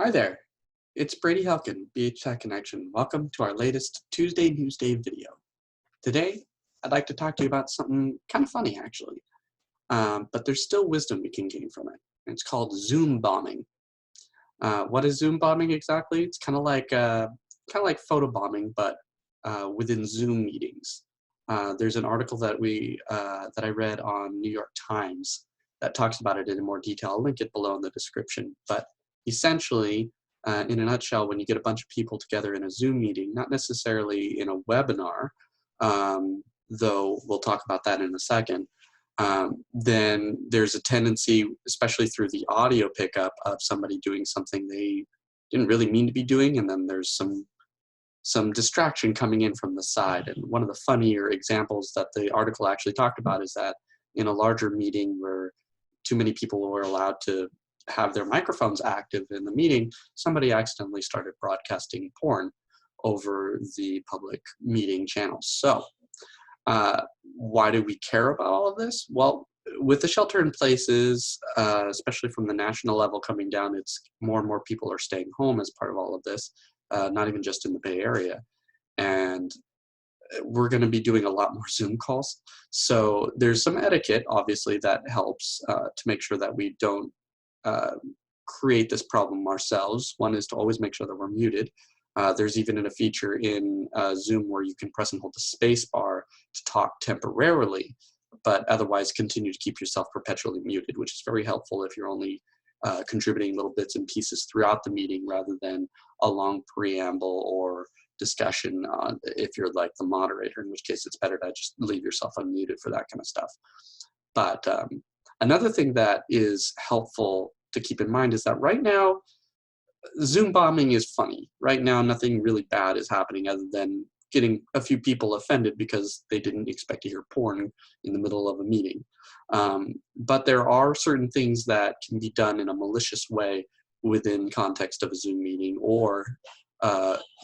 Hi there, it's Brady Helkin, BH Tech Connection. Welcome to our latest Tuesday Newsday video. Today, I'd like to talk to you about something kind of funny, actually, but there's still wisdom we can gain from it. It's called Zoom bombing. What is Zoom bombing exactly? It's kind of like photo bombing, but within Zoom meetings. There's an article that I read on New York Times that talks about it in more detail. I'll link it below in the description. But essentially, in a nutshell, when you get a bunch of people together in a Zoom meeting, not necessarily in a webinar, though we'll talk about that in a second, then there's a tendency, especially through the audio pickup, of somebody doing something they didn't really mean to be doing, and then there's some distraction coming in from the side. And one of the funnier examples that the article actually talked about is that in a larger meeting where too many people were allowed to have their microphones active in the meeting, somebody accidentally started broadcasting porn over the public meeting channels. So why do we care about all of this? Well, with the shelter in places, especially from the national level coming down, it's more and more people are staying home as part of all of this, not even just in the Bay Area. And we're going to be doing a lot more Zoom calls. So there's some etiquette, obviously, that helps to make sure that we don't create this problem ourselves. One is to always make sure that we're muted. There's even a feature in Zoom where you can press and hold the space bar to talk temporarily, but otherwise continue to keep yourself perpetually muted, which is very helpful if you're only contributing little bits and pieces throughout the meeting rather than a long preamble or discussion if you're like the moderator, in which case it's better to just leave yourself unmuted for that kind of stuff. But another thing that is helpful to keep in mind is that right now, Zoom bombing is funny. Right now, nothing really bad is happening other than getting a few people offended because they didn't expect to hear porn in the middle of a meeting. But there are certain things that can be done in a malicious way within context of a Zoom meeting or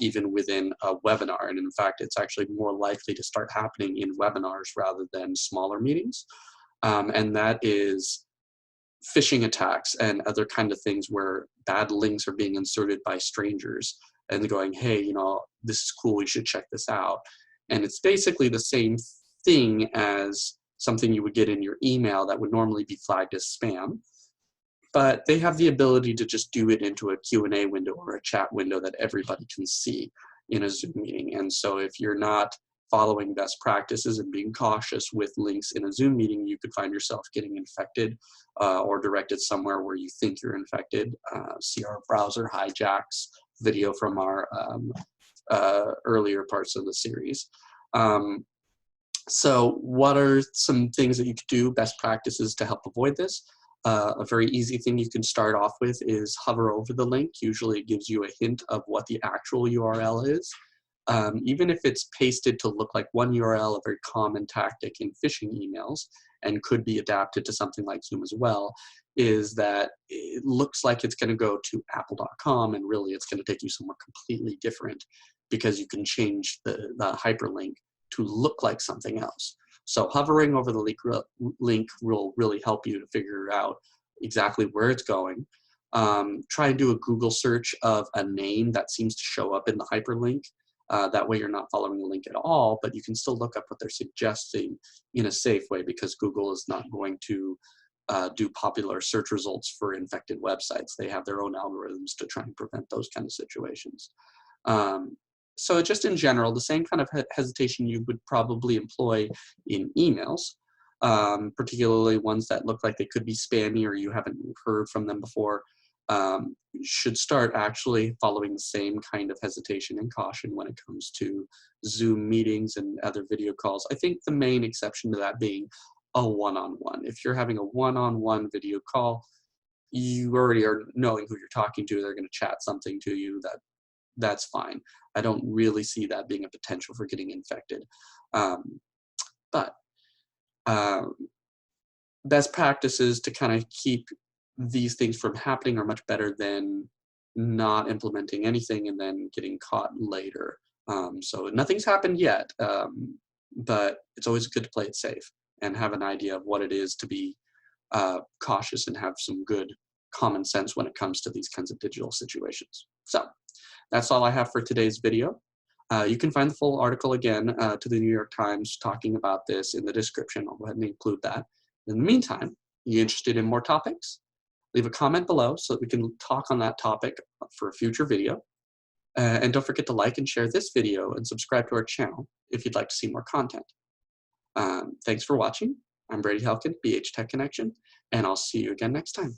even within a webinar. And in fact, it's actually more likely to start happening in webinars rather than smaller meetings. And that is phishing attacks and other kind of things where bad links are being inserted by strangers and they're going, hey, this is cool, you should check this out. And it's basically the same thing as something you would get in your email that would normally be flagged as spam, but they have the ability to just do it into a Q&A window or a chat window that everybody can see in a Zoom meeting. And so if you're not following best practices and being cautious with links in a Zoom meeting, you could find yourself getting infected or directed somewhere where you think you're infected. See our browser hijacks video from our earlier parts of the series. So what are some things that you could do, best practices to help avoid this? A very easy thing you can start off with is hover over the link. Usually it gives you a hint of what the actual URL is. Even if it's pasted to look like one URL, a very common tactic in phishing emails, and could be adapted to something like Zoom as well, is that it looks like it's going to go to apple.com, and really it's going to take you somewhere completely different because you can change the hyperlink to look like something else. So hovering over the link will really help you to figure out exactly where it's going. Try and do a Google search of a name that seems to show up in the hyperlink. That way you're not following the link at all, but you can still look up what they're suggesting in a safe way because Google is not going to do popular search results for infected websites. They have their own algorithms to try and prevent those kind of situations. So just in general, the same kind of hesitation you would probably employ in emails, particularly ones that look like they could be spammy or you haven't heard from them before, should start actually following the same kind of hesitation and caution when it comes to Zoom meetings and other video calls. I think the main exception to that being a one-on-one. If you're having a one-on-one video call, you already are knowing who you're talking to. They're going to chat something to you. That's fine. I don't really see that being a potential for getting infected. But best practices to kind of keep these things from happening are much better than not implementing anything and then getting caught later. So nothing's happened yet, but it's always good to play it safe and have an idea of what it is to be cautious and have some good common sense when it comes to these kinds of digital situations. So that's all I have for today's video. You can find the full article again to the New York Times talking about this in the description. I'll go ahead and include that. In the meantime, you interested in more topics? Leave a comment below so that we can talk on that topic for a future video. And don't forget to like and share this video and subscribe to our channel if you'd like to see more content. Thanks for watching. I'm Brady Helkin, BH Tech Connection, and I'll see you again next time.